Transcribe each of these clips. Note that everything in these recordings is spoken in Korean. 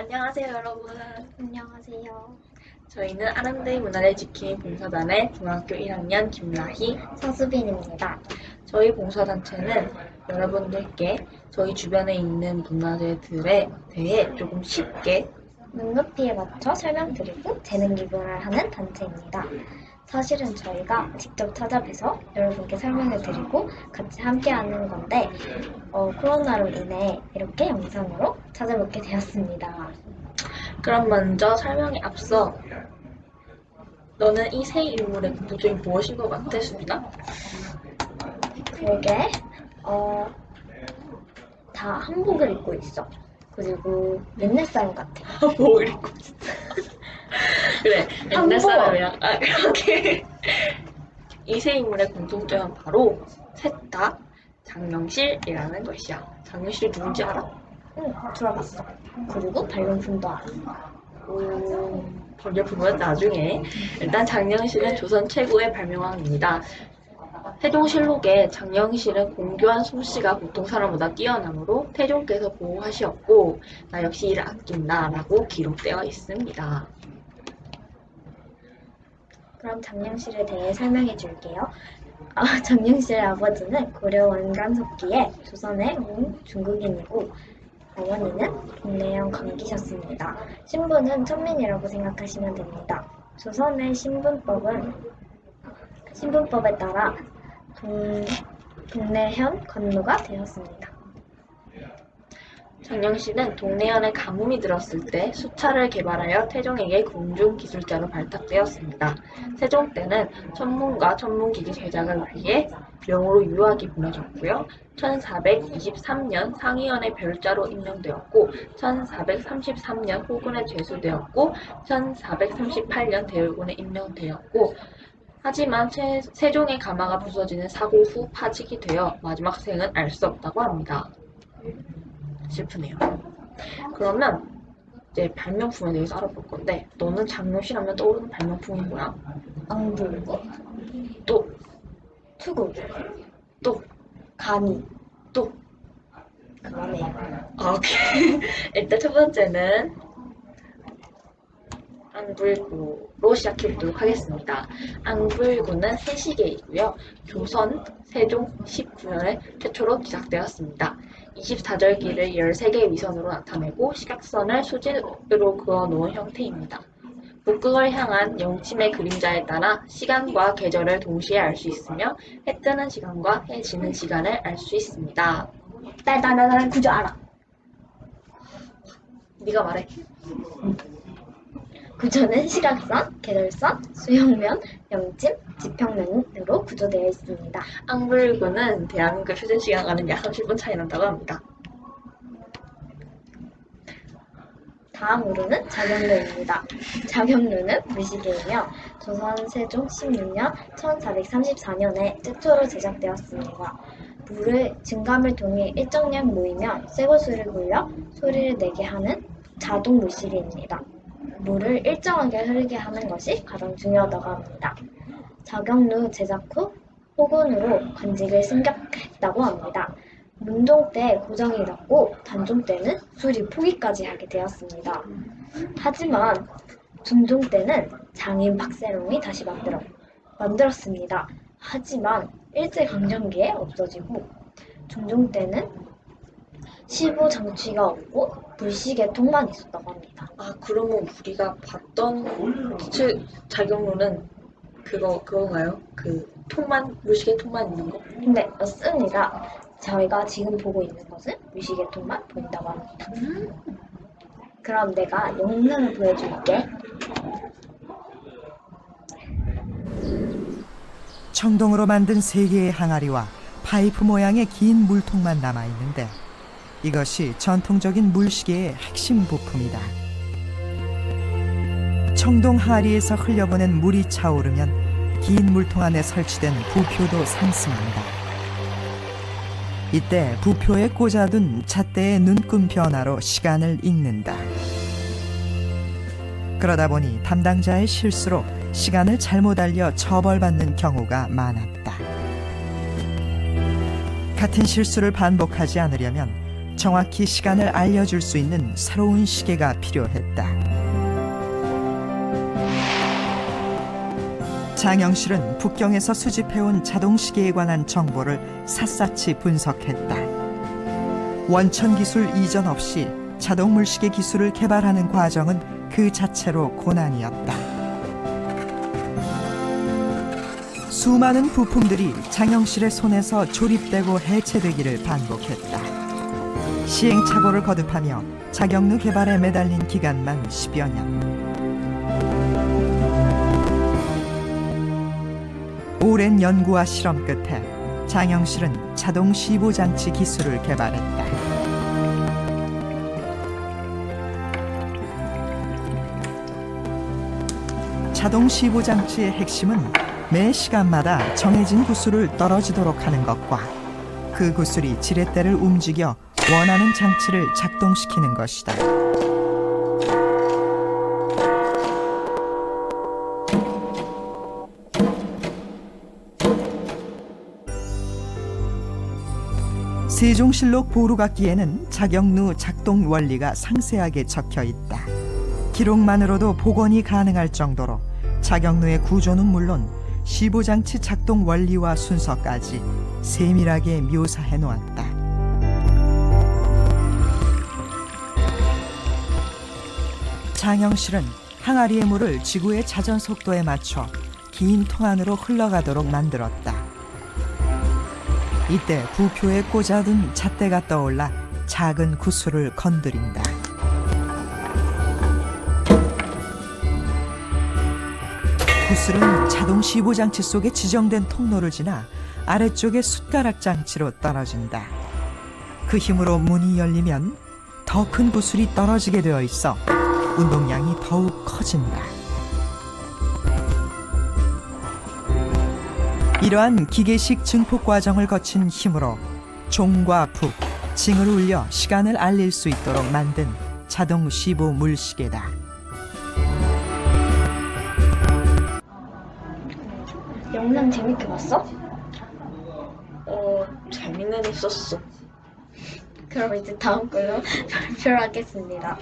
안녕하세요, 여러분. 안녕하세요. 저희는 아름다운 문화를 지키는 봉사단의 중학교 1학년 김나희. 서수빈입니다. 저희 봉사단체는 여러분들께 저희 주변에 있는 문화재들에 대해 조금 쉽게 눈높이에 맞춰 설명드리고 재능 기부를 하는 단체입니다. 사실은 저희가 직접 찾아뵈서 여러분께 설명을 드리고 같이 함께 하는 건데 코로나로 인해 이렇게 영상으로 찾아뵙게 되었습니다. 그럼 먼저 설명에 앞서 너는 이 세 인물의 공통점이 무엇인 것 같아, 수빈아? 그게 다 한복을 입고 있어. 그리고 옛날 사람 같아. 뭐 읽고 있어? 그래, 옛날 한복! 사람이랑 그렇게 이 세 인물의 공통점은 바로 셋 다 장명실이라는 것이야. 장명실이 누군지 알아? 응, 들어봤어. 그리고 발명품도 알아. 발명품은 나중에. 일단 장영실은 조선 최고의 발명왕입니다. 태종실록에 장영실은 공교한 솜씨가 보통 사람보다 뛰어나므로 태종께서 보호하시었고 나 역시 이를 아낀다 라고 기록되어 있습니다. 그럼 장영실에 대해 설명해 줄게요. 장영실의 아버지는 고려 원간석기에 조선에 온 중국인이고 어머니는 동래형 강기셨습니다. 신분은 천민이라고 생각하시면 됩니다. 조선의 신분법에 따라 동래현 관노가 되었습니다. 장영실은 동래현의 가뭄이 들었을 때 수차를 개발하여 태종에게 공중기술자로 발탁되었습니다. 세종 때는 천문과 천문기기 제작을 위해 명으로 유학이 보내졌고요. 1423년 상의원의 별자로 임명되었고 1433년 호군에 제수되었고 1438년 대울군에 임명되었고 하지만 세종의 가마가 부서지는 사고 후 파직이 되어 마지막 생은 알 수 없다고 합니다. 슬프네요. 그러면 이제 발명품에 대해서 알아볼 건데 너는 장명실 하면 떠오르는 발명품이 뭐야? 앙불고, 또, 투구, 또, 가미, 또. 그거네요. 오케이. 일단 첫 번째는 앙불구로 시작해보도록 하겠습니다. 앙불구는 세시계이고요. 조선 세종 19년에 최초로 제작되었습니다. 24절기를 13개의 위선으로 나타내고 시각선을 수직으로 그어놓은 형태입니다. 북극을 향한 영침의 그림자에 따라 시간과 계절을 동시에 알 수 있으며 해 뜨는 시간과 해 지는 시간을 알 수 있습니다. 나 구조 알아. 네가 말해. 구조는 시각선, 계절선, 수평면, 영침, 지평면으로 구조되어 있습니다. 앙불구는 대한민국 휴전 시간과는 약 30분 차이 난다고 합니다. 다음으로는 자경루입니다. 자경루는 물시계이며 조선 세종 16년 1434년에 최초로 제작되었습니다. 물을 증감을 통해 일정량 모이면 쇠고수를 굴려 소리를 내게 하는 자동 물시계입니다. 물을 일정하게 흐르게 하는 것이 가장 중요하다고 합니다. 자경루 제작 후 호군으로 관직을 승격했다고 합니다. 문종 때 고정이 났고 단종 때는 수리 포기까지 하게 되었습니다. 하지만 중종 때는 장인 박세롱이 다시 만들었습니다. 하지만 일제강점기에 없어지고 중종 때는 시보 장치가 없고 물시계통만 있었다고 합니다. 아, 그러면 우리가 봤던 자경로는 그건가요? 그 물시계 통만 있는 거? 근데 맞습니다. 저희가 지금 보고 있는 것은 물시계통만 보인다고 합니다. 그럼 내가 영상을 보여줄게. 청동으로 만든 세 개의 항아리와 파이프 모양의 긴 물통만 남아 있는데 이것이 전통적인 물시계의 핵심 부품이다. 청동 항아리에서 흘려보낸 물이 차오르면 긴 물통 안에 설치된 부표도 상승한다. 이때 부표에 꽂아둔 잣대의 눈금 변화로 시간을 읽는다. 그러다 보니 담당자의 실수로 시간을 잘못 알려 처벌받는 경우가 많았다. 같은 실수를 반복하지 않으려면 정확히 시간을 알려줄 수 있는 새로운 시계가 필요했다. 장영실은 북경에서 수집해온 자동시계에 관한 정보를 샅샅이 분석했다. 원천 기술 이전 없이 자동물시계 기술을 개발하는 과정은 그 자체로 고난이었다. 수많은 부품들이 장영실의 손에서 조립되고 해체되기를 반복했다. 시행착오를 거듭하며 자격루 개발에 매달린 기간만 10여 년. 오랜 연구와 실험 끝에 장영실은 자동 시보장치 기술을 개발했다. 자동 시보장치의 핵심은 매 시간마다 정해진 구슬을 떨어지도록 하는 것과 그 구슬이 지렛대를 움직여 원하는 장치를 작동시키는 것이다. 세종실록 보루각기에는 자격루 작동 원리가 상세하게 적혀 있다. 기록만으로도 복원이 가능할 정도로 자격루의 구조는 물론 시보장치 작동 원리와 순서까지 세밀하게 묘사해 놓았다. 장영실은 항아리의 물을 지구의 자전 속도에 맞춰 긴 통 안으로 흘러가도록 만들었다. 이때 부표에 꽂아둔 잣대가 떠올라 작은 구슬을 건드린다. 구슬은 자동 시보장치 속에 지정된 통로를 지나 아래쪽의 숟가락 장치로 떨어진다. 그 힘으로 문이 열리면 더 큰 구슬이 떨어지게 되어 있어 운동량이 더욱 커진다. 이러한 기계식 증폭 과정을 거친 힘으로 종과 북, 징을 울려 시간을 알릴 수 있도록 만든 자동 시보 물시계다. 영상 재밌게 봤어? 재미는 있었어. 그럼 이제 다음 걸로 발표를 하겠습니다.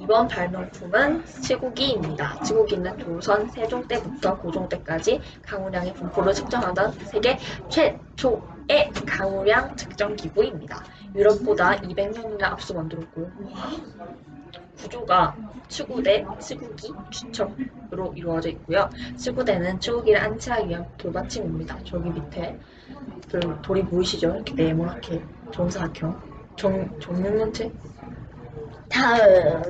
이번 발명품은 치구기입니다. 치구기는 조선 세종 때부터 고종 때까지 강우량의 분포를 측정하던 세계 최초의 강우량 측정 기구입니다. 유럽보다 200년이나 앞서 만들었고, 구조가 치구대, 치구기, 주척으로 이루어져 있고요. 치구대는 치구기를 안치하기 위한 돌받침입니다. 저기 밑에 그 돌이 보이시죠? 이렇게 네모나게 정사각형 정육면체? 다음.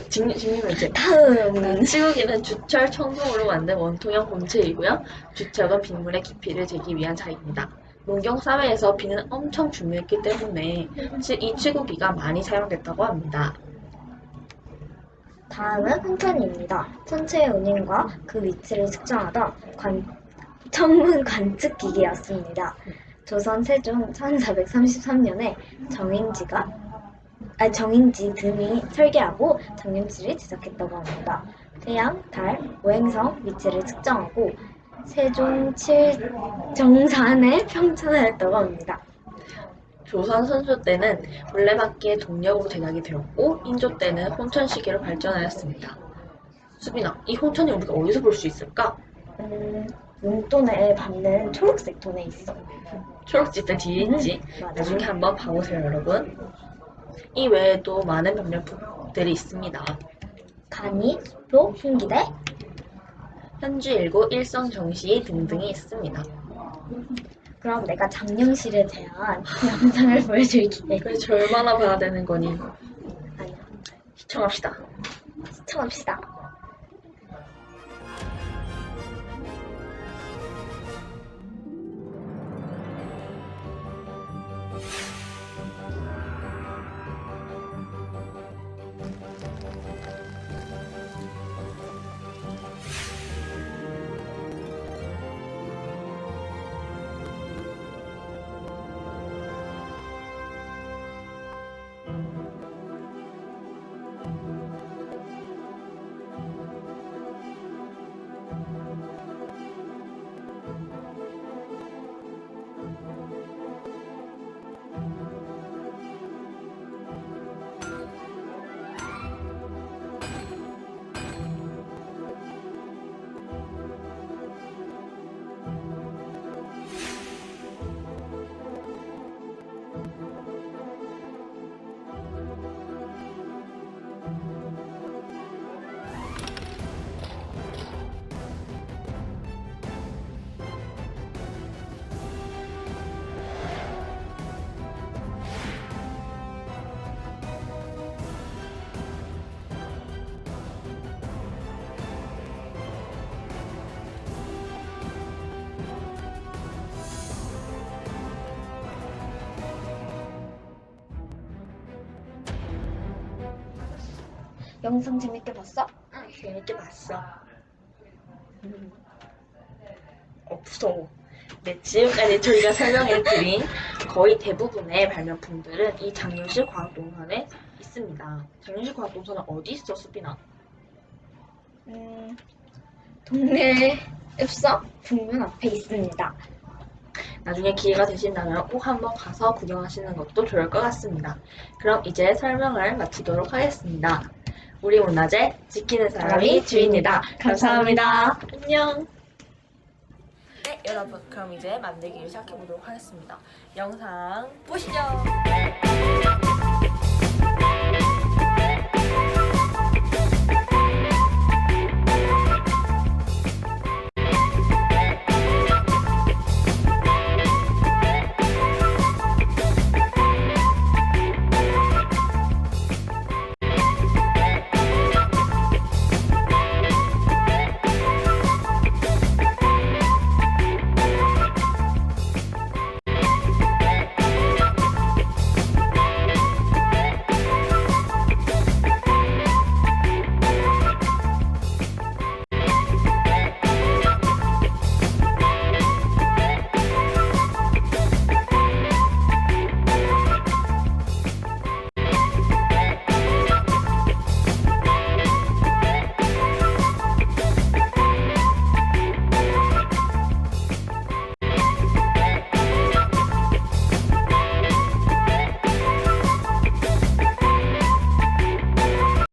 직육면체. 다음. 치구기는 주철 청동으로 만든 원통형 본체이고요. 주철은 빗물의 깊이를 재기 위한 자입니다. 농경 사회에서 비는 엄청 중요했기 때문에 이 치구기가 많이 사용됐다고 합니다. 다음은 풍선입니다. 천체의 운임과 그 위치를 측정하던 천문 관측 기기였습니다. 조선 세종 1433년에 정인지 등이 설계하고 장영실이 제작했다고 합니다. 태양, 달, 오행성 위치를 측정하고 세종 7정산에 평천하였다고 합니다. 조선 선조 때는 물레바퀴의 동력으로 제작이 되었고 인조 때는 혼천시계로 발전하였습니다. 수빈아, 이 혼천이 우리가 어디서 볼 수 있을까? 용돈에 받는 초록색 돈에 있어. 초록빛대 뒤에 있지. 맞아. 나중에 한번 봐보세요, 여러분. 이 외에도 많은 발명품들이 있습니다. 간이, 수표, 흉기대. 현주일구, 일성정시 등등이 있습니다. 그럼 내가 장영실에 대한 영상을 보여줄게. 그래서 얼마나 봐야 되는 거니? 아니야. 시청합시다. 시청합시다. 영상 재밌게 봤어? 응, 재밌게 봤어. 무서워. 네, 지금까지 저희가 설명해드린 거의 대부분의 발명품들은 이 장윤실 과학동산에 있습니다. 장윤실 과학동산은 어디 있어, 수빈아? 동네 읍서 북문 앞에 있습니다. 나중에 기회가 되신다면 꼭 한번 가서 구경하시는 것도 좋을 것 같습니다. 그럼 이제 설명을 마치도록 하겠습니다. 우리 문화재 지키는 사람이 주인이다. 감사합니다. 안녕. 네, 여러분, 그럼 이제 만들기를 시작해 보도록 하겠습니다. 영상 보시죠.